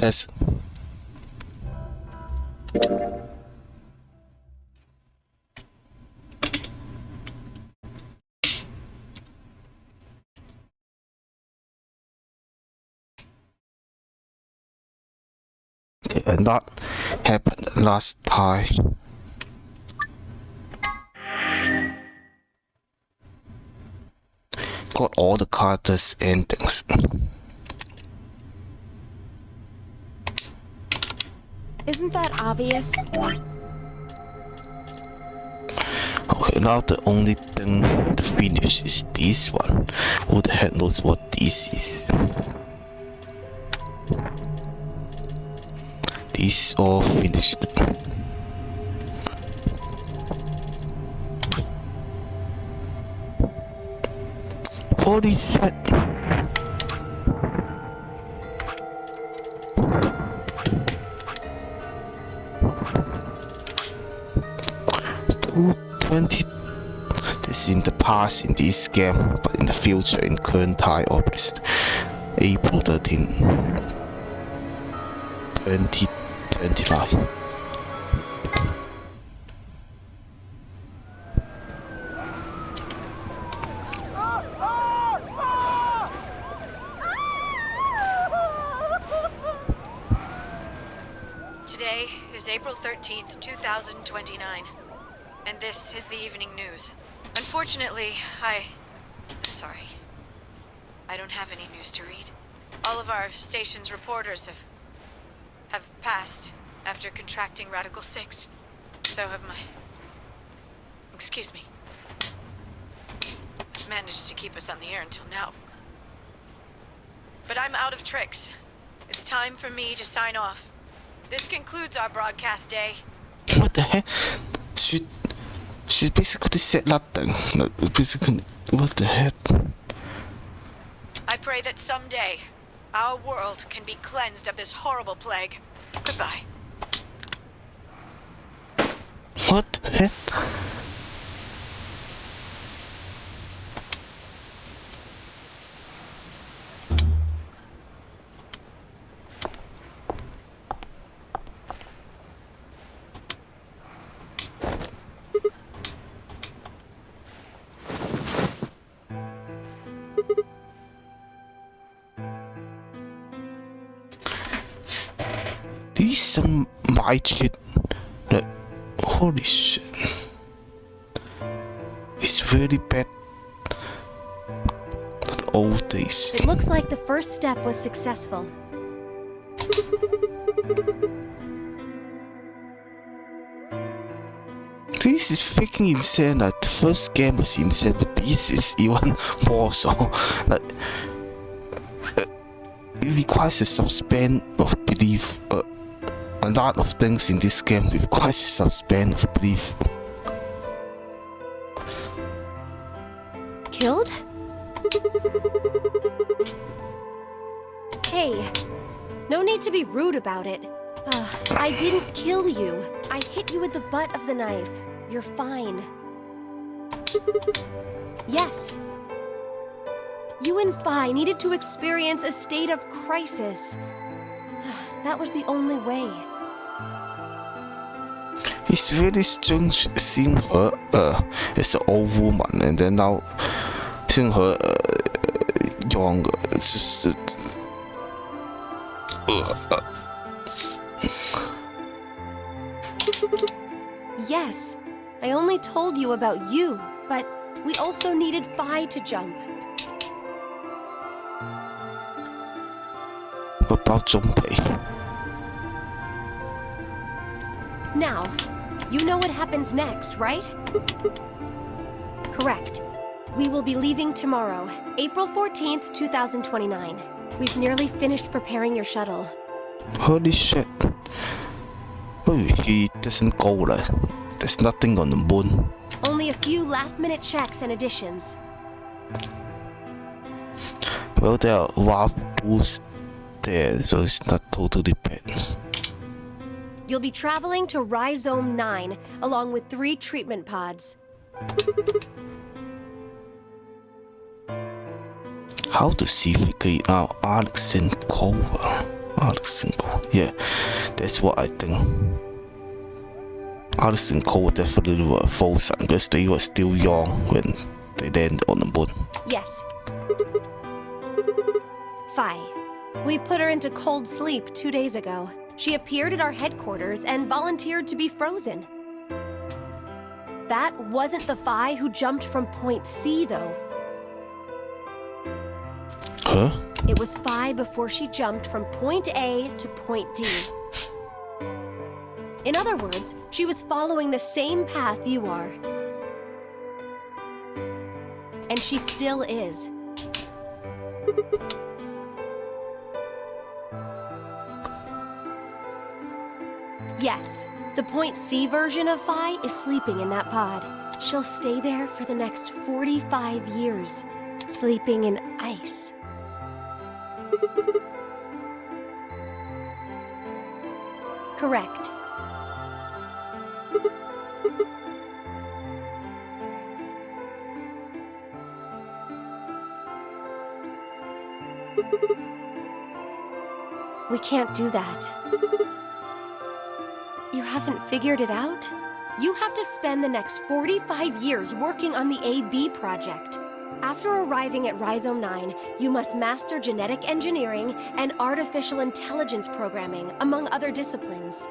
Yes. Okay, and that happened last time. Got all the characters endings. Isn't that obvious? Okay, now the only thing to finish is this one. Who the heck knows what this is? This all finished. Holy shit! This is in the past in this game, but in the future in current time August, April 13, 2029. Today is April 13th, 2029, and this is the evening news. Unfortunately, I'm sorry. I don't have any news to read. All of our station's reporters have passed after contracting Radical 6. So have my... Excuse me. I've managed to keep us on the air until now. But I'm out of tricks. It's time for me to sign off. This concludes our broadcast day. What the heck? She basically said nothing. Basically, what the heck? I pray that someday our world can be cleansed of this horrible plague. Goodbye. What the heck? This is some my shit. Holy shit. It's really bad. The old days. It looks like the first step was successful. This is freaking insane. Like, the first game was insane, but this is even more so. Like, it requires a suspense of belief. A lot of things in this game requires a suspense of belief. Killed? Hey, no need to be rude about it. I didn't kill you. I hit you with the butt of the knife. You're fine. Yes. You and Phi needed to experience a state of crisis. That was the only way. It's really strange seeing her as an old woman and then now seeing her younger. It's just Yes, I only told you about you, but we also needed Phi to jump. about Junpei. Now, you know what happens next, right? Correct. We will be leaving tomorrow, April 14th, 2029. We've nearly finished preparing your shuttle. Holy shit. Oh, he doesn't go lah. There's nothing on the moon. Only a few last-minute checks and additions. Well, there are warp boosts there, so it's not totally bad. You'll be traveling to Rhizome 9, along with 3 treatment pods. How to see figure out Alex and Clover? Alex and Cole. Yeah, that's what I think. Alex and Cole definitely were frozen because they were still young when they landed on the moon. Yes. Phi. We put her into cold sleep 2 days ago. She appeared at our headquarters and volunteered to be frozen. That wasn't the Phi who jumped from Point C, though. Huh? It was Phi before she jumped from Point A to Point D. In other words, she was following the same path you are. And she still is. Yes, the Point C version of Phi is sleeping in that pod. She'll stay there for the next 45 years, sleeping in ice. Correct. We can't do that. You haven't figured it out? You have to spend the next 45 years working on the AB project. After arriving at Rhizome 9, you must master genetic engineering and artificial intelligence programming, among other disciplines.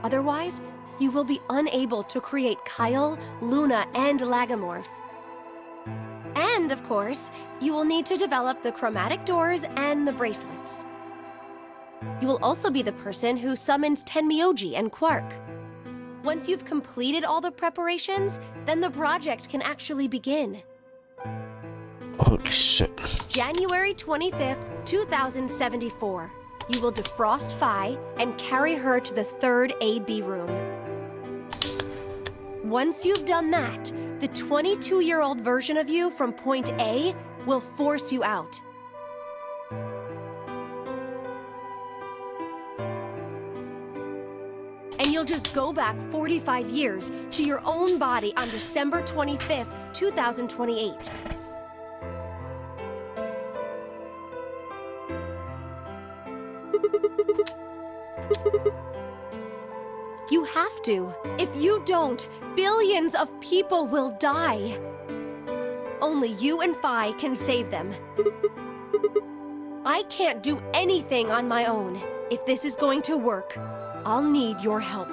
Otherwise, you will be unable to create Kyle, Luna, and Lagomorph. And, of course, you will need to develop the chromatic doors and the bracelets. You will also be the person who summons Tenmyoji and Quark. Once you've completed all the preparations, then the project can actually begin. Holy shit. January 25th, 2074. You will defrost Phi and carry her to the third AB room. Once you've done that, the 22-year-old version of you from Point A will force you out. And you'll just go back 45 years to your own body on December 25th, 2028. You have to. If you don't, billions of people will die. Only you and Phi can save them. I can't do anything on my own. If this is going to work, I'll need your help.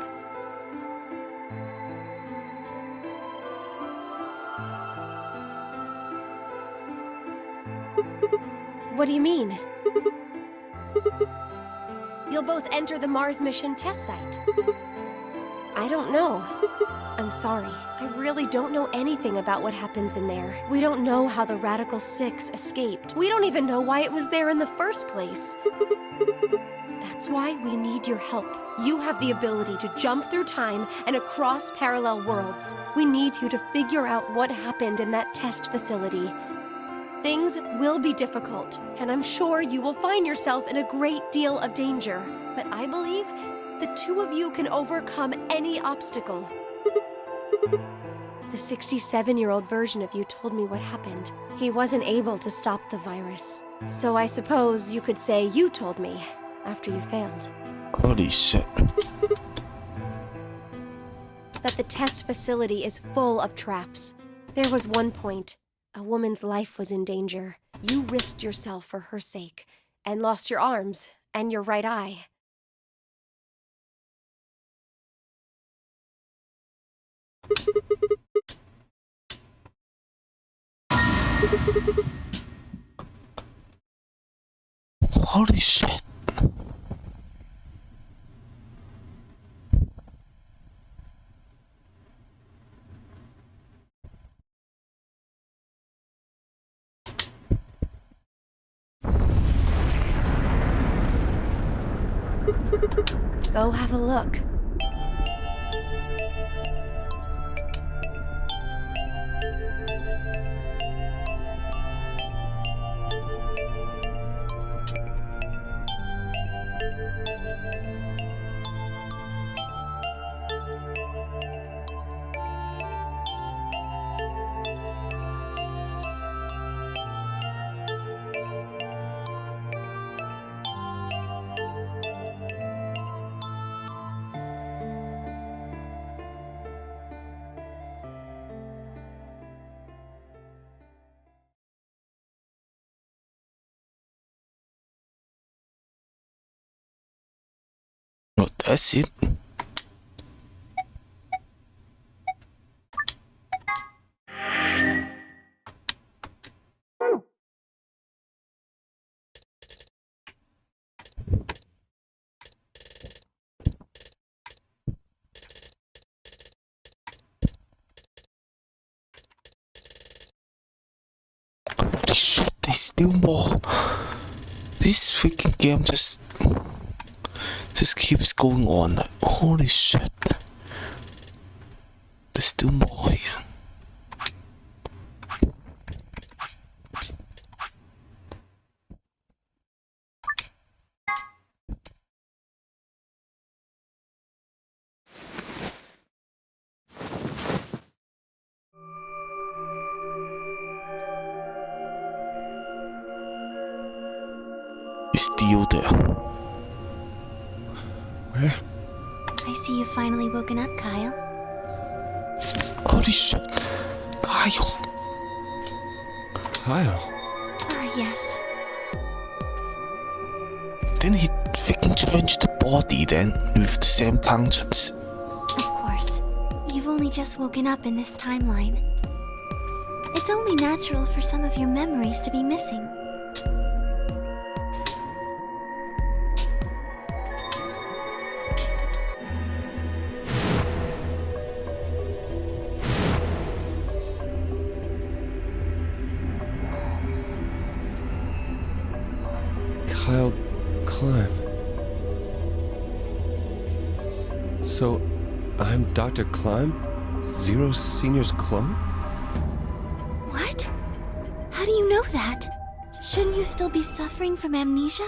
What do you mean? You'll both enter the Mars mission test site. I don't know. I'm sorry. I really don't know anything about what happens in there. We don't know how the Radical Six escaped. We don't even know why it was there in the first place. That's why we need your help. You have the ability to jump through time and across parallel worlds. We need you to figure out what happened in that test facility. Things will be difficult, and I'm sure you will find yourself in a great deal of danger. But I believe the two of you can overcome any obstacle. The 67-year-old version of you told me what happened. He wasn't able to stop the virus. So I suppose you could say you told me after you failed. Holy shit. That the test facility is full of traps. There was one point. A woman's life was in danger. You risked yourself for her sake, and lost your arms and your right eye. Holy shit. Go have a look. Oh, that's it. Holy shit, there's still more. This freaking game just keeps going on. Like, holy shit. There's still more here. It's still there. Where? I see you've finally woken up, Kyle. Holy shit. Kyle. Kyle. Ah, yes. Then he freaking changed the body then with the same conscience. Of course. You've only just woken up in this timeline. It's only natural for some of your memories to be missing. Kyle Climb. So, I'm Dr. Climb? Zero Senior's clone? What? How do you know that? Shouldn't you still be suffering from amnesia?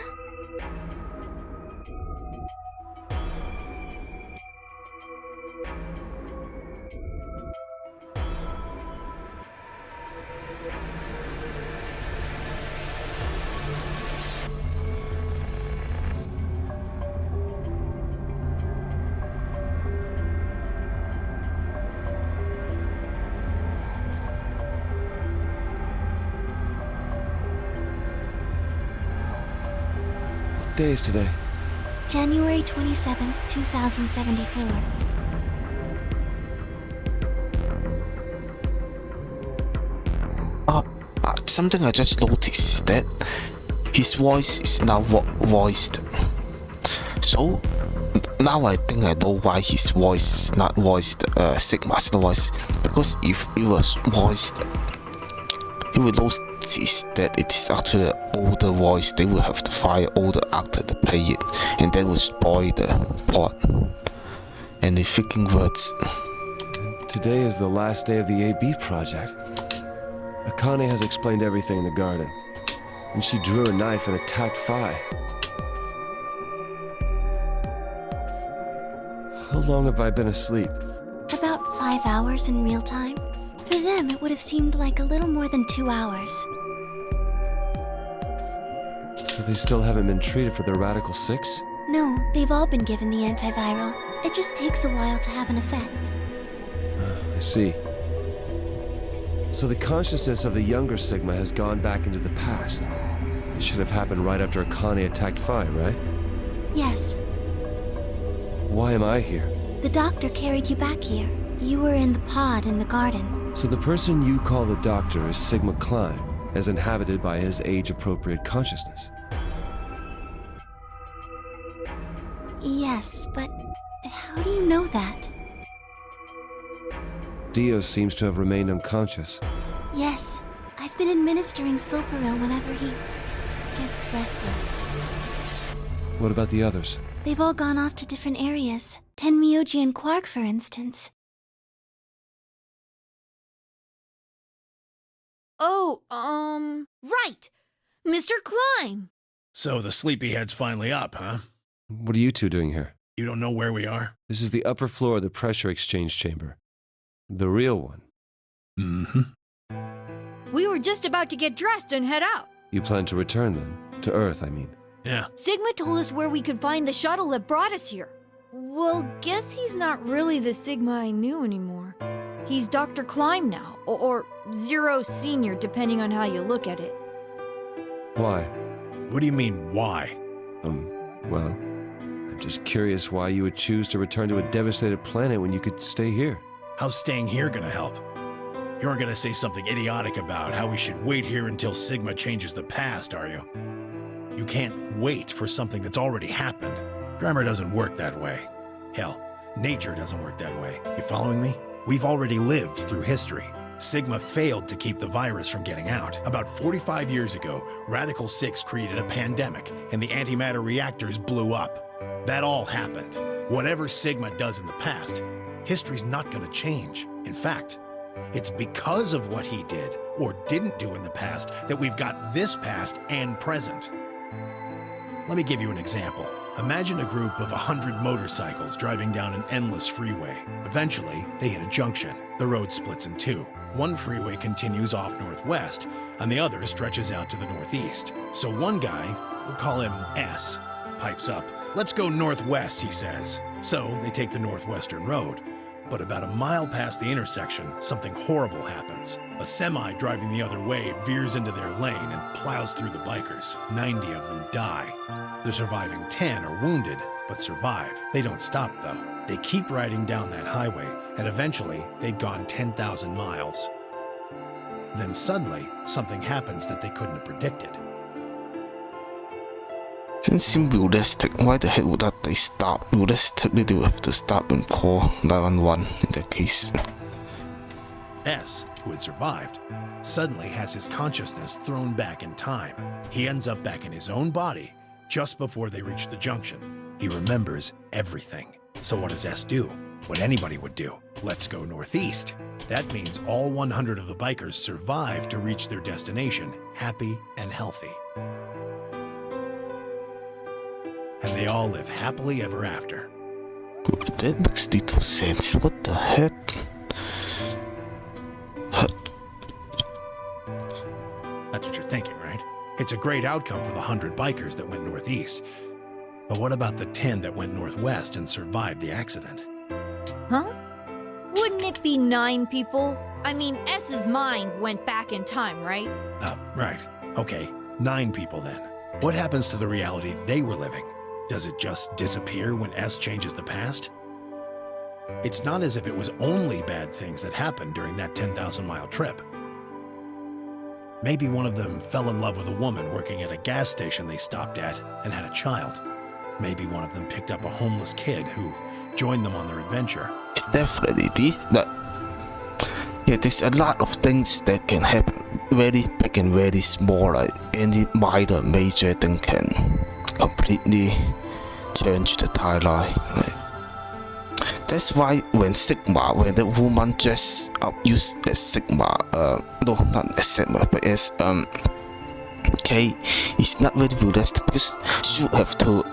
What day is today? January 27th, 2074. Something I just noticed that his voice is now voiced. So now I think I know why his voice is not voiced Sigma's voice, because if it was voiced, he would notice that it is actually an older voice. They will have to find older actor to play it, and that would spoil the plot and the freaking words. Today is the last day of the AB project. Akane has explained everything in the garden, and she drew a knife and attacked Phi. How long have I been asleep? About 5 hours in real time. For them, it would have seemed like a little more than 2 hours. So they still haven't been treated for their Radical 6? No, they've all been given the antiviral. It just takes a while to have an effect. I see. So the consciousness of the younger Sigma has gone back into the past. It should have happened right after Akane attacked Phi, right? Yes, Why am I here? the doctor carried you back here. You were in the pod in the garden. So the person you call the Doctor is Sigma Klein, as inhabited by his age-appropriate consciousness. Yes, but how do you know that? Dio seems to have remained unconscious. Yes, I've been administering Soparil whenever he gets restless. What about the others? They've all gone off to different areas. Tenmyoji and Quark, for instance. Oh, right. Mr. Klein. So the sleepyhead's finally up, huh? What are you two doing here? You don't know where we are? This is the upper floor of the pressure exchange chamber. The real one. Mm-hmm. We were just about to get dressed and head out. You plan to return then? To Earth, I mean. Yeah. Sigma told us where we could find the shuttle that brought us here. Well, guess he's not really the Sigma I knew anymore. He's Dr. Klein now, or Zero Senior, depending on how you look at it. Why? What do you mean, why? Well, I I'm just curious why you would choose to return to a devastated planet when you could stay here. How's staying here gonna help? You aren't gonna say something idiotic about how we should wait here until Sigma changes the past, are you? You can't wait for something that's already happened. Grammar doesn't work that way. Hell, nature doesn't work that way. You following me? We've already lived through history. Sigma failed to keep the virus from getting out. About 45 years ago, Radical 6 created a pandemic, and the antimatter reactors blew up. That all happened. Whatever Sigma does in the past, history's not gonna change. In fact, it's because of what he did or didn't do in the past that we've got this past and present. Let me give you an example. Imagine a group of 100 motorcycles driving down an endless freeway. Eventually, they hit a junction. The road splits in two. One freeway continues off northwest, and the other stretches out to the northeast. So one guy, we'll call him S, pipes up. "Let's go northwest," he says. So they take the northwestern road. But about a mile past the intersection, something horrible happens. A semi driving the other way veers into their lane and plows through the bikers. 90 of them die. The surviving 10 are wounded, but survive. They don't stop, though. They keep riding down that highway, and eventually they'd gone 10,000 miles. Then suddenly, something happens that they couldn't have predicted. Doesn't seem realistic. Why the heck would that they stop? Realistically, they would have to stop and call 911 in that case. S, who had survived, suddenly has his consciousness thrown back in time. He ends up back in his own body just before they reach the junction. He remembers everything. So what does S do? What anybody would do. Let's go northeast. That means all 100 of the bikers survive to reach their destination, happy and healthy. And they all live happily ever after. That makes little sense. What the heck? That's what you're thinking, right? It's a great outcome for the 100 bikers that went northeast. But what about the 10 that went northwest and survived the accident? Huh? Wouldn't it be 9 people? I mean, S's mind went back in time, right? Right. Okay, 9 people then. What happens to the reality they were living? Does it just disappear when S changes the past? It's not as if it was only bad things that happened during that 10,000-mile trip. Maybe one of them fell in love with a woman working at a gas station they stopped at and had a child. Maybe one of them picked up a homeless kid who joined them on their adventure. It definitely did. Yeah, there's a lot of things that can happen. Very big and very small. Like any minor, major thing can completely change the timeline. That's why when the woman dressed up used as Sigma, no, not as Sigma, but as K, it's not very realistic because she would have to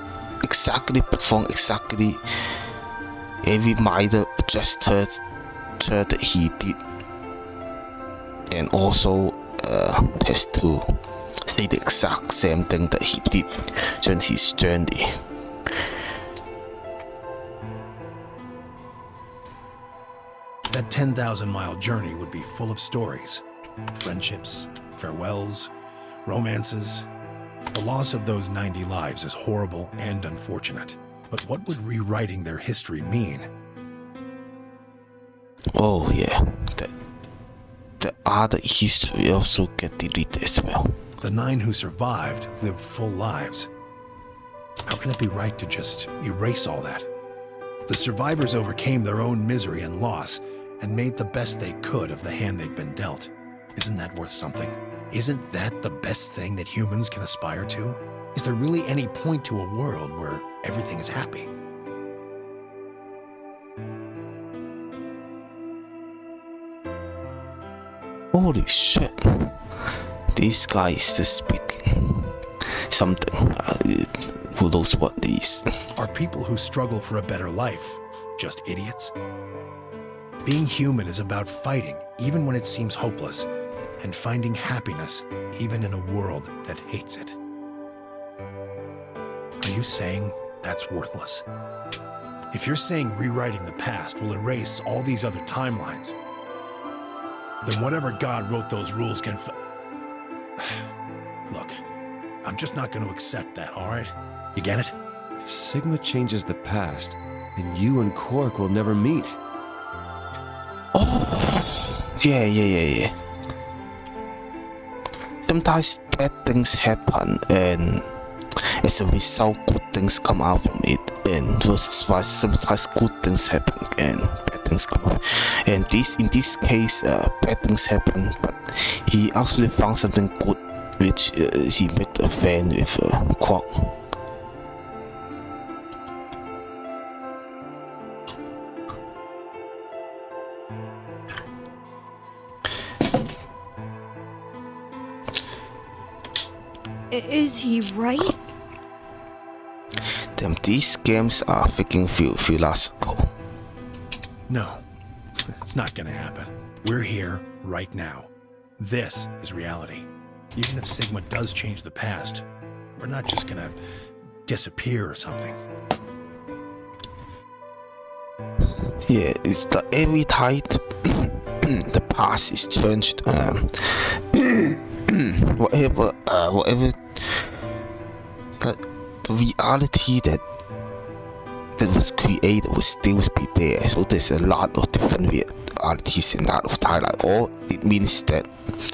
exactly perform exactly every minor gesture that he did, and also has to say the exact same thing that he did during his journey. That 10,000-mile journey would be full of stories. Friendships, farewells, romances. The loss of those 90 lives is horrible and unfortunate. But what would rewriting their history mean? Oh yeah, the other history also get deleted as well. The 9 who survived lived full lives. How can it be right to just erase all that? The survivors overcame their own misery and loss and made the best they could of the hand they'd been dealt. Isn't that worth something? Isn't that the best thing that humans can aspire to? Is there really any point to a world where everything is happy? Holy shit, this guy is just speaking something. Who knows what it is? Are people who struggle for a better life just idiots? Being human is about fighting, even when it seems hopeless, and finding happiness, even in a world that hates it. Are you saying that's worthless? If you're saying rewriting the past will erase all these other timelines, then whatever God wrote those rules can Look, I'm just not going to accept that, all right? You get it? If Sigma changes the past, then you and Quark will never meet. Oh, yeah. Sometimes bad things happen, and as a result, good things come out from it. And versus why sometimes good things happen and bad things come out. And in this case, bad things happen, but he actually found something good, which he made a friend with Quark. Is he right? Damn, these games are freaking philosophical. No, it's not gonna happen. We're here right now. This is reality. Even if Sigma does change the past, we're not just gonna disappear or something. Yeah, it's the every tide the past is changed. Whatever the reality that was created will still be there. So there's a lot of different realities in that of timeline. Or it means that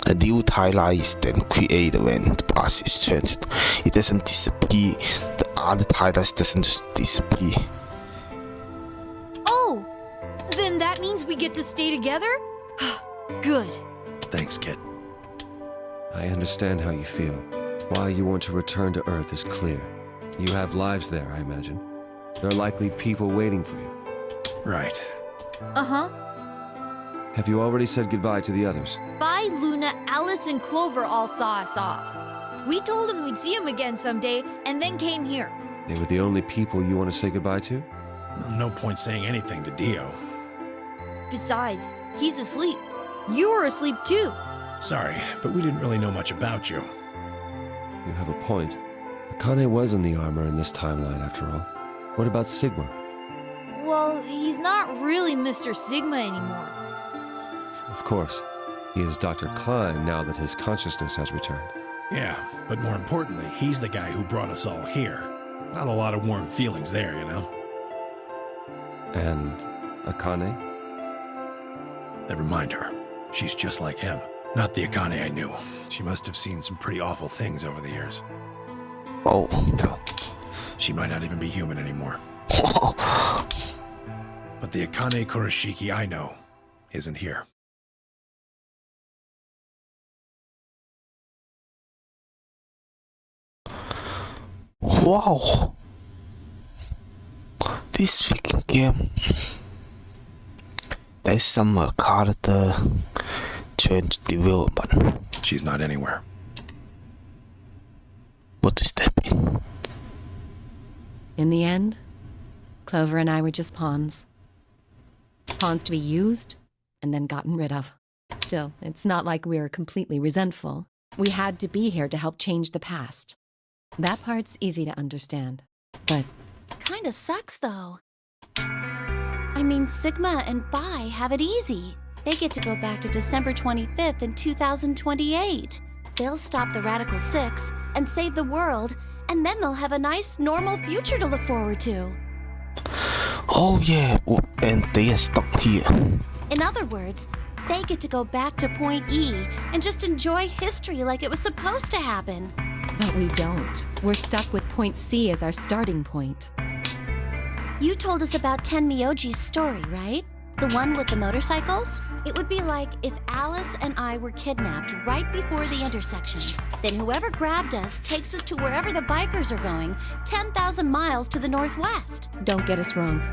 a new timeline is then created when the past is changed. It doesn't disappear. The other timelines doesn't just disappear. Oh! Then that means we get to stay together? Good. Thanks, kid. I understand how you feel. Why you want to return to Earth is clear. You have lives there, I imagine. There are likely people waiting for you. Right. Uh-huh. Have you already said goodbye to the others? Bye, Luna, Alice, and Clover all saw us off. We told them we'd see him again someday, and then came here. They were the only people you want to say goodbye to? No point saying anything to Dio. Besides, he's asleep. You were asleep too. Sorry, but we didn't really know much about you. You have a point. Akane was in the armor in this timeline, after all. What about Sigma? Well, he's not really Mr. Sigma anymore. Of course. He is Dr. Klein now that his consciousness has returned. Yeah, but more importantly, he's the guy who brought us all here. Not a lot of warm feelings there, you know? And Akane? Never mind her. She's just like him. Not the Akane I knew. She must have seen some pretty awful things over the years. Oh. Hell, she might not even be human anymore. But the Akane Kurashiki I know isn't here. Wow. This freaking game. There's some character change development. She's not anywhere. What does that mean? In the end, Clover and I were just pawns. Pawns to be used and then gotten rid of. Still, it's not like we were completely resentful. We had to be here to help change the past. That part's easy to understand. But Kinda sucks, though. I mean, Sigma and Phi have it easy. They get to go back to December 25th in 2028. They'll stop the Radical Six and save the world, and then they'll have a nice, normal future to look forward to. Oh yeah, and they are stuck here. In other words, they get to go back to Point E and just enjoy history like it was supposed to happen. But we don't. We're stuck with Point C as our starting point. You told us about Tenmyoji's story, right? The one with the motorcycles? It would be like if Alice and I were kidnapped right before the intersection. Then whoever grabbed us takes us to wherever the bikers are going, 10,000 miles to the northwest. Don't get us wrong.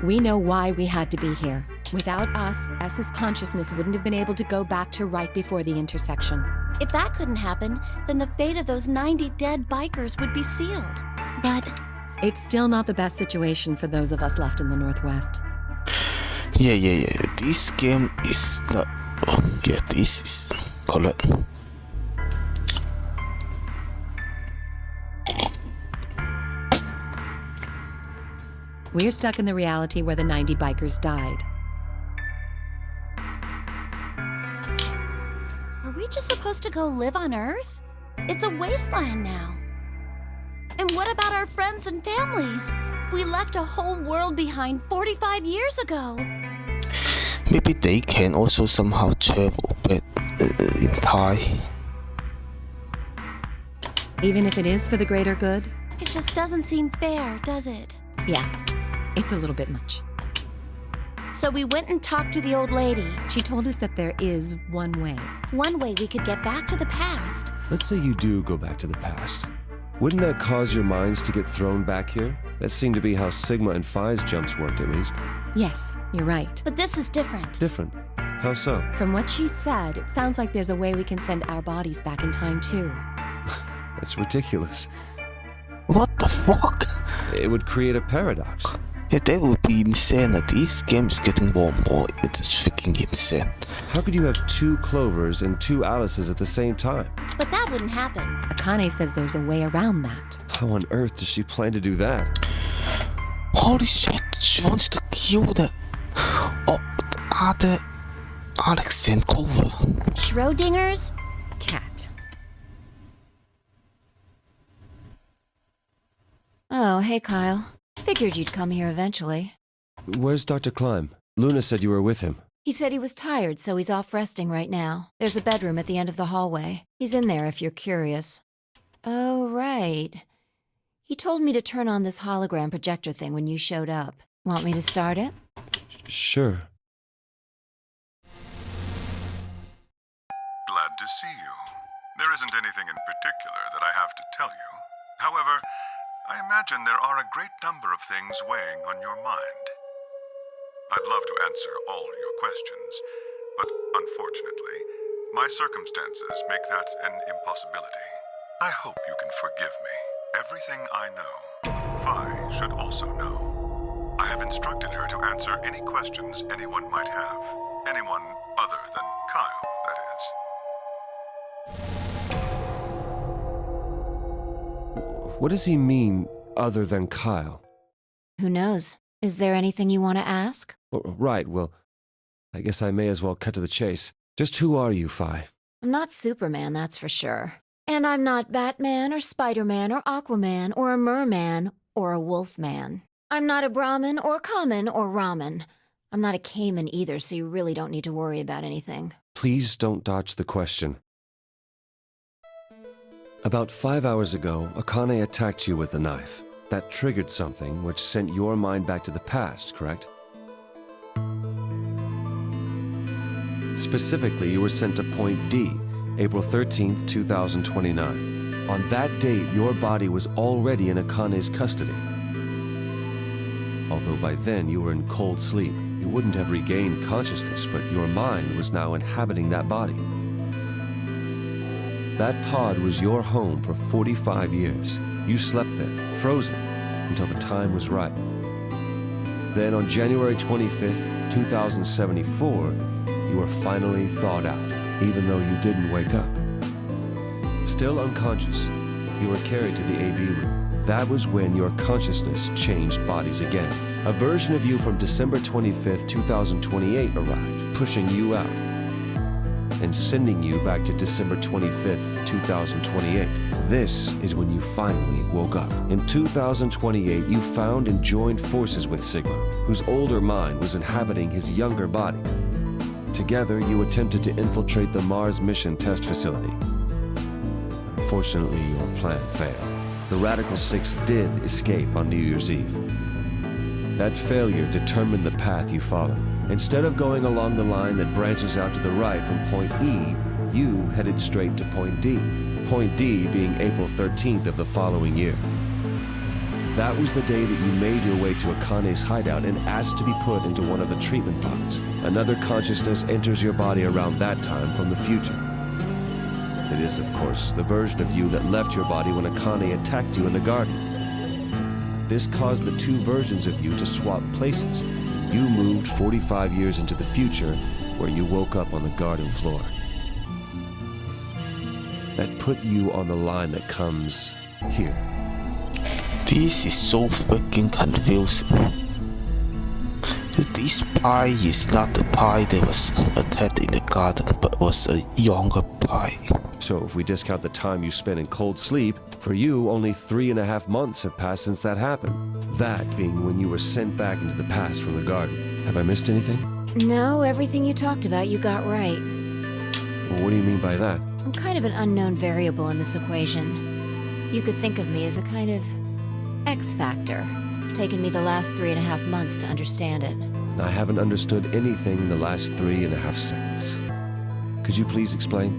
We know why we had to be here. Without us, S's consciousness wouldn't have been able to go back to right before the intersection. If that couldn't happen, then the fate of those 90 dead bikers would be sealed. But It's still not the best situation for those of us left in the Northwest. Yeah. This game is not. Oh, yeah, this is correct. We're stuck in the reality where the 90 bikers died. are we just supposed to go live on Earth? It's a wasteland now. And what about our friends and families? We left a whole world behind 45 years ago. Maybe they can also somehow travel back in time. Even if it is for the greater good? It just doesn't seem fair, does it? Yeah, it's a little bit much. So we went and talked to the old lady. She told us that there is one way. One way we could get back to the past. Let's say you do go back to the past. Wouldn't that cause your minds to get thrown back here? That seemed to be how Sigma and Phi's jumps worked, at least. Yes, you're right. But this is different. Different. How so? From what she said, it sounds like there's a way we can send our bodies back in time, too. That's ridiculous. What the fuck? It would create a paradox. Yeah, that would be insanity. This game is getting more and more. It is freaking insane. How could you have two Clovers and two Alices at the same time? But that wouldn't happen. Akane says there's a way around that. How on earth does she plan to do that? Holy shit, she wants to kill the... Oh, are the Alex and Clover? Schrodinger's? Cat. Oh, hey, Kyle. Figured you'd come here eventually. Where's Dr. Klein? Luna said you were with him. He said he was tired, so he's off resting right now. There's a bedroom at the end of the hallway. He's in there if you're curious. Oh, right. He told me to turn on this hologram projector thing when you showed up. Want me to start it? Sure. Glad to see you. There isn't anything in particular that I have to tell you. However, I imagine there are a great number of things weighing on your mind. I'd love to answer all your questions, but unfortunately, my circumstances make that an impossibility. I hope you can forgive me. Everything I know, Phi should also know. I have instructed her to answer any questions anyone might have. Anyone other than Kyle, that is. What does he mean, other than Kyle? Who knows? Is there anything you want to ask? Right, well, I guess I may as well cut to the chase. Just who are you, Phi? I'm not Superman, that's for sure. And I'm not Batman or Spider-Man or Aquaman or a Merman or a Wolfman. I'm not a Brahmin or Kamen or Ramen. I'm not a Cayman either, so you really don't need to worry about anything. Please don't dodge the question. About 5 hours ago, Akane attacked you with a knife. That triggered something which sent your mind back to the past, correct? Specifically, you were sent to Point D, April 13th, 2029. On that date, your body was already in Akane's custody. Although by then you were in cold sleep, you wouldn't have regained consciousness, but your mind was now inhabiting that body. That pod was your home for 45 years. You slept there, frozen, until the time was right. Then on January 25th, 2074, you were finally thawed out, even though you didn't wake up. Still unconscious, you were carried to the AB room. That was when your consciousness changed bodies again. A version of you from December 25th, 2028 arrived, pushing you out and sending you back to December 25th, 2028. This is when you finally woke up. In 2028, you found and joined forces with Sigma, whose older mind was inhabiting his younger body. Together, you attempted to infiltrate the Mars mission test facility. Unfortunately, your plan failed. The Radical Six did escape on New Year's Eve. That failure determined the path you followed. Instead of going along the line that branches out to the right from Point E, you headed straight to Point D. Point D being April 13th of the following year. That was the day that you made your way to Akane's hideout and asked to be put into one of the treatment pods. Another consciousness enters your body around that time from the future. It is, of course, the version of you that left your body when Akane attacked you in the garden. This caused the two versions of you to swap places. You moved 45 years into the future, where you woke up on the garden floor. That put you on the line that comes here. This is so freaking confusing. This pie is not the pie that was attacked in the garden, but was a younger pie. So if we discount the time you spent in cold sleep, for you only 3.5 months have passed since that happened. That being when you were sent back into the past from the garden. Have I missed anything? No, everything you talked about you got right. Well, what do you mean by that? I'm kind of an unknown variable in this equation. You could think of me as a kind of X factor. It's taken me the last 3.5 months to understand it. I haven't understood anything in the last 3.5 seconds. Could you please explain?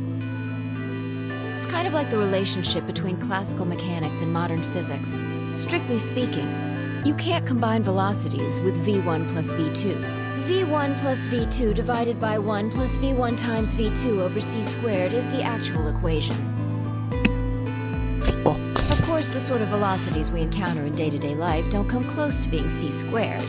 It's kind of like the relationship between classical mechanics and modern physics. Strictly speaking, you can't combine velocities with v1 plus v2. v1 plus v2 divided by 1 plus v1 times v2 over c squared is the actual equation. Of course, the sort of velocities we encounter in day-to-day life don't come close to being c squared,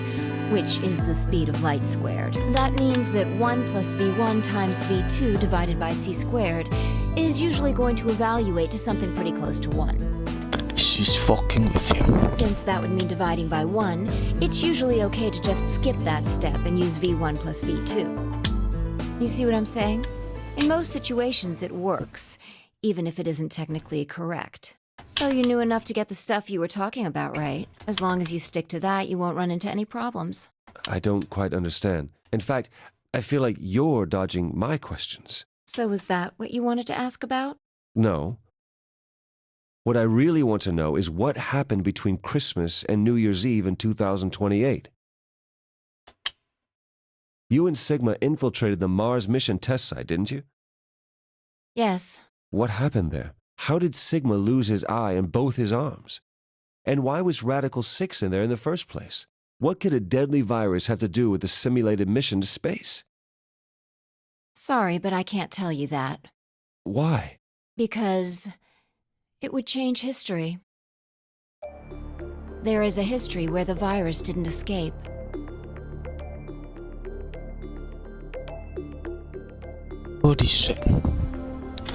which is the speed of light squared. That means that 1 plus v1 times v2 divided by c squared is usually going to evaluate to something pretty close to 1. She's fucking with you. Since that would mean dividing by 1, it's usually okay to just skip that step and use v1 plus v2. You see what I'm saying? In most situations, it works, even if it isn't technically correct. So you knew enough to get the stuff you were talking about right. As long as you stick to that, you won't run into any problems. I don't quite understand. In fact, I feel like you're dodging my questions. So was that what you wanted to ask about? No. What I really want to know is what happened between Christmas and New Year's Eve in 2028. You and Sigma infiltrated the Mars mission test site, didn't you? Yes. What happened there? How did Sigma lose his eye and both his arms? And why was Radical 6 in there in the first place? What could a deadly virus have to do with the simulated mission to space? Sorry, but I can't tell you that. Why? Because it would change history. There is a history where the virus didn't escape. Holy shit.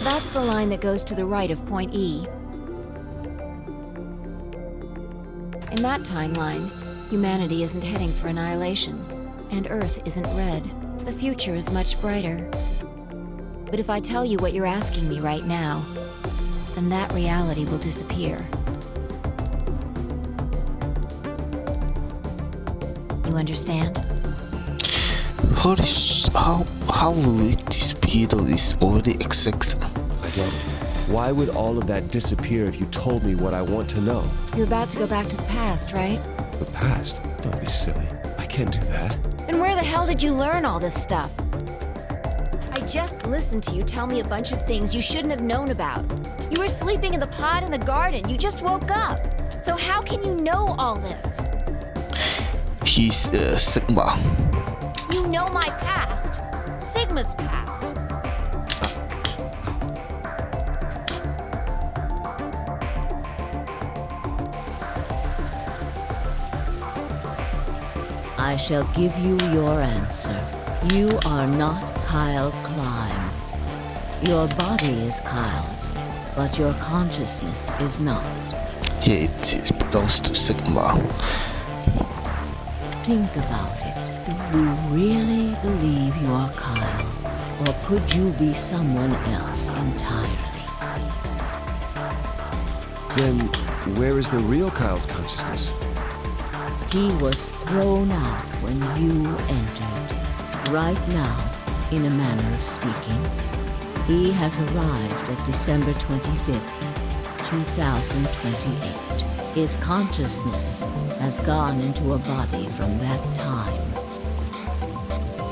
That's the line that goes to the right of point E. In that timeline, humanity isn't heading for annihilation, and Earth isn't red. The future is much brighter. But if I tell you what you're asking me right now, then that reality will disappear. You understand? Holy sh... How will it disappear though this already exists? I don't. Why would all of that disappear if you told me what I want to know? You're about to go back to the past, right? The past? Don't be silly. I can't do that. Then where the hell did you learn all this stuff? I just listened to you tell me a bunch of things you shouldn't have known about. You were sleeping in the pod in the garden. You just woke up. So how can you know all this? He's Sigma. You know my past. Sigma's past. I shall give you your answer. You are not Kyle Klein. Your body is Kyle's, but your consciousness is not. Yeah, it belongs to Sigma. Think about it. Do you really believe you are Kyle? Or could you be someone else entirely? Then, where is the real Kyle's consciousness? He was thrown out when you entered. Right now, in a manner of speaking, he has arrived at December 25th, 2028. His consciousness has gone into a body from that time.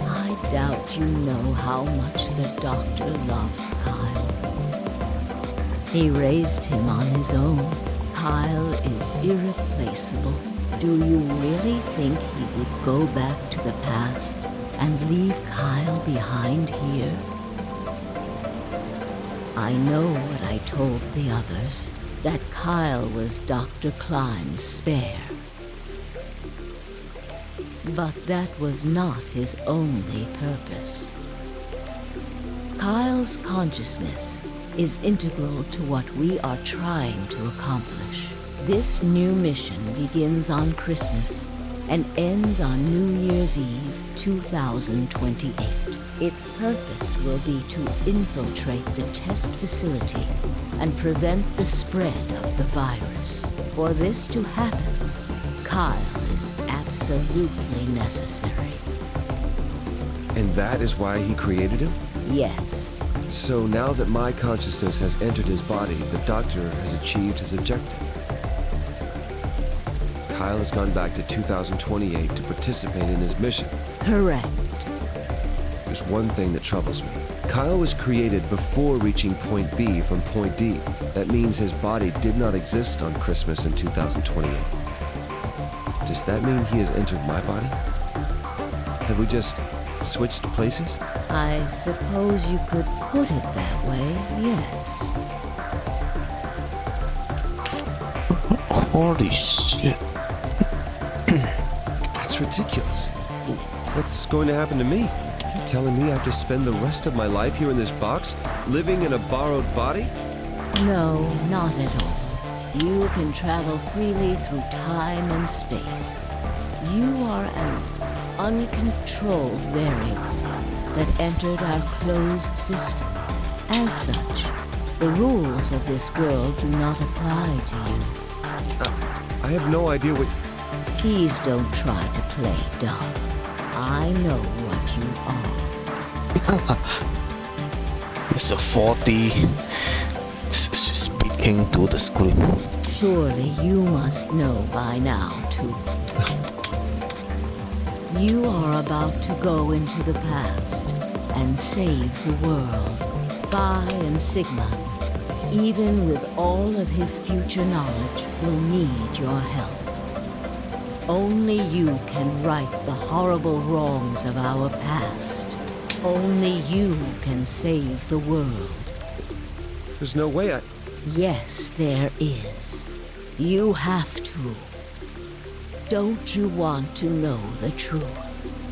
I doubt you know how much the Doctor loves Kyle. He raised him on his own. Kyle is irreplaceable. Do you really think he would go back to the past and leave Kyle behind here? I know what I told the others, that Kyle was Dr. Klein's spare. But that was not his only purpose. Kyle's consciousness is integral to what we are trying to accomplish. This new mission begins on Christmas and ends on New Year's Eve 2028. Its purpose will be to infiltrate the test facility and prevent the spread of the virus. For this to happen, Kyle is absolutely necessary. And that is why he created him? Yes. So now that my consciousness has entered his body, the Doctor has achieved his objective. Kyle has gone back to 2028 to participate in his mission. Correct. There's one thing that troubles me. Kyle was created before reaching Point B from Point D. That means his body did not exist on Christmas in 2028. Does that mean he has entered my body? Have we just switched places? I suppose you could put it that way, yes. Holy shit. That's ridiculous. What's going to happen to me? You're telling me I have to spend the rest of my life here in this box, living in a borrowed body? No, not at all. You can travel freely through time and space. You are an uncontrolled variable that entered our closed system. As such, the rules of this world do not apply to you. I have no idea what... Please don't try to play dumb. I know what you are. It's a 4D speaking to the screen. Surely you must know by now, too. You are about to go into the past and save the world. Phi and Sigma, even with all of his future knowledge, will need your help. Only you can right the horrible wrongs of our past. Only you can save the world. There's no way I... Yes, there is. You have to. Don't you want to know the truth?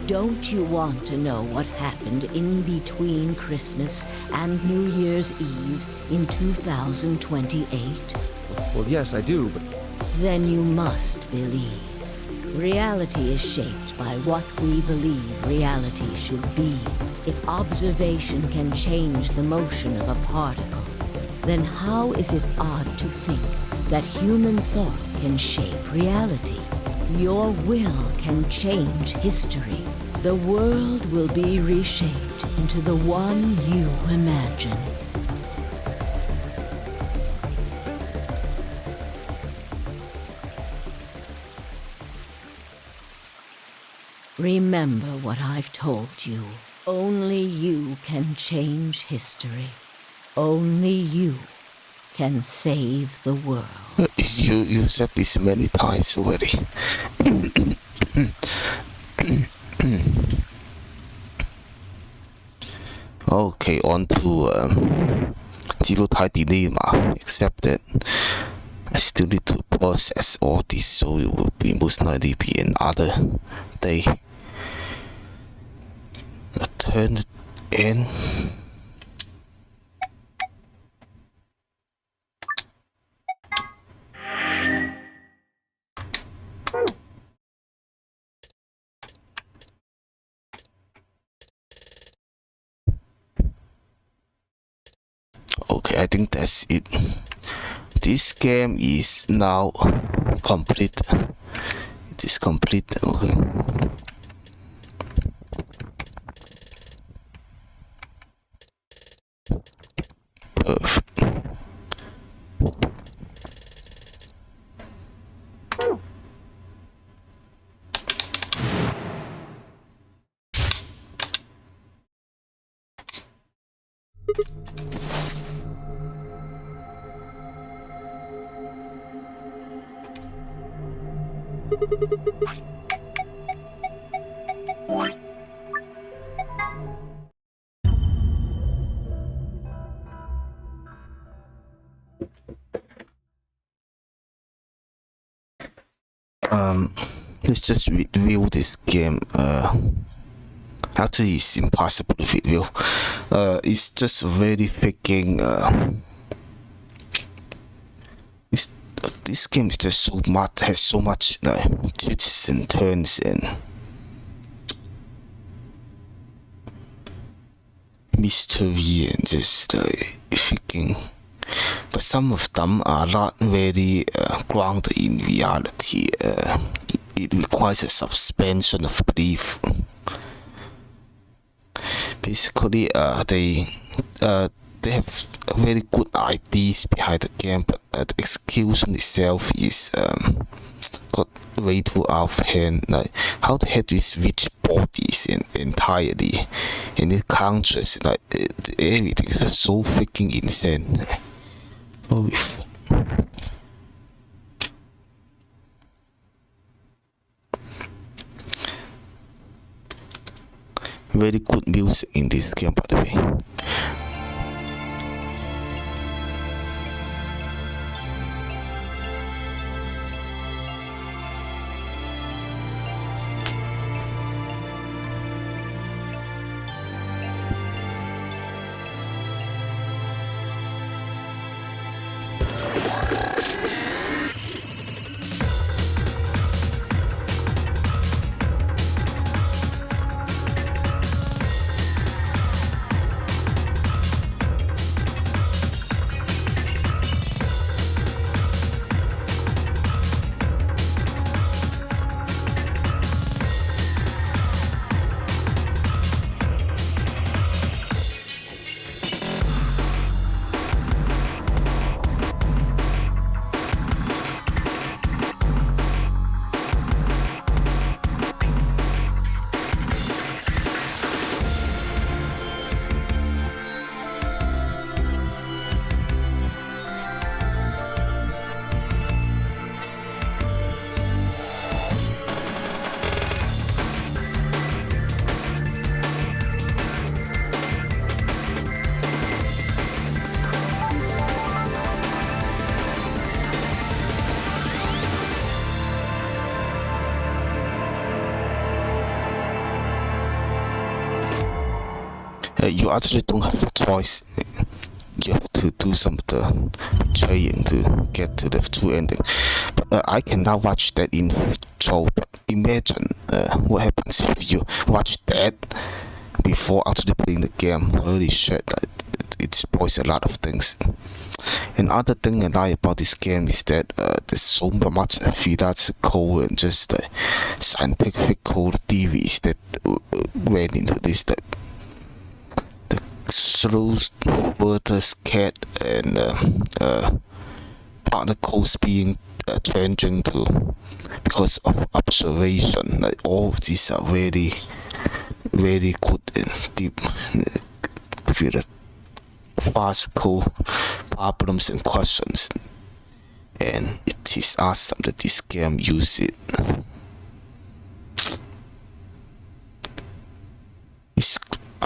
Don't you want to know what happened in between Christmas and New Year's Eve in 2028? Well, yes, I do, but... Then you must believe. Reality is shaped by what we believe reality should be. If observation can change the motion of a particle, then how is it odd to think that human thought can shape reality? Your will can change history. The world will be reshaped into the one you imagine. Remember what I've told you. Only you can change history. Only you can save the world. You said this many times already. Okay, on to Genotype Dilemma. Except that I still need to process all this, so it will be most likely be another day. Turn it in. Okay, I think that's it. This game is now complete. It is complete. Okay. Perfect. Let's just review this game. Actually, it's impossible to review. It's just very freaking. this game is just has so much twists and turns and mystery and just freaking. But some of them are not very grounded in reality. It requires a suspension of belief. Basically, they have very good ideas behind the game, but the execution itself is got way too out of hand. Like how they have these rich bodies entirely, and it counters everything is just so freaking insane. Holy fuck. Very good music in this game, by the way. You actually don't have a choice. You have to do some of the betraying to get to the true ending. But I can now watch that in full. But imagine what happens if you watch that before actually playing the game. Holy shit, it spoils a lot of things. Another thing I like about this game is that there's so much philosophical and just scientific theories that went into this. Slow Werther's cat and particles being changing to because of observation. Like all of these are very, very good and deep philosophical problems and questions. And it is awesome that this game uses it.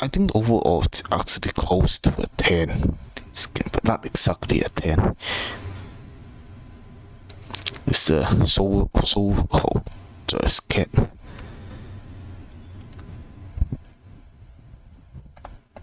I think overall it's actually close to a 10, this game, but not exactly a 10. It's a so just cat.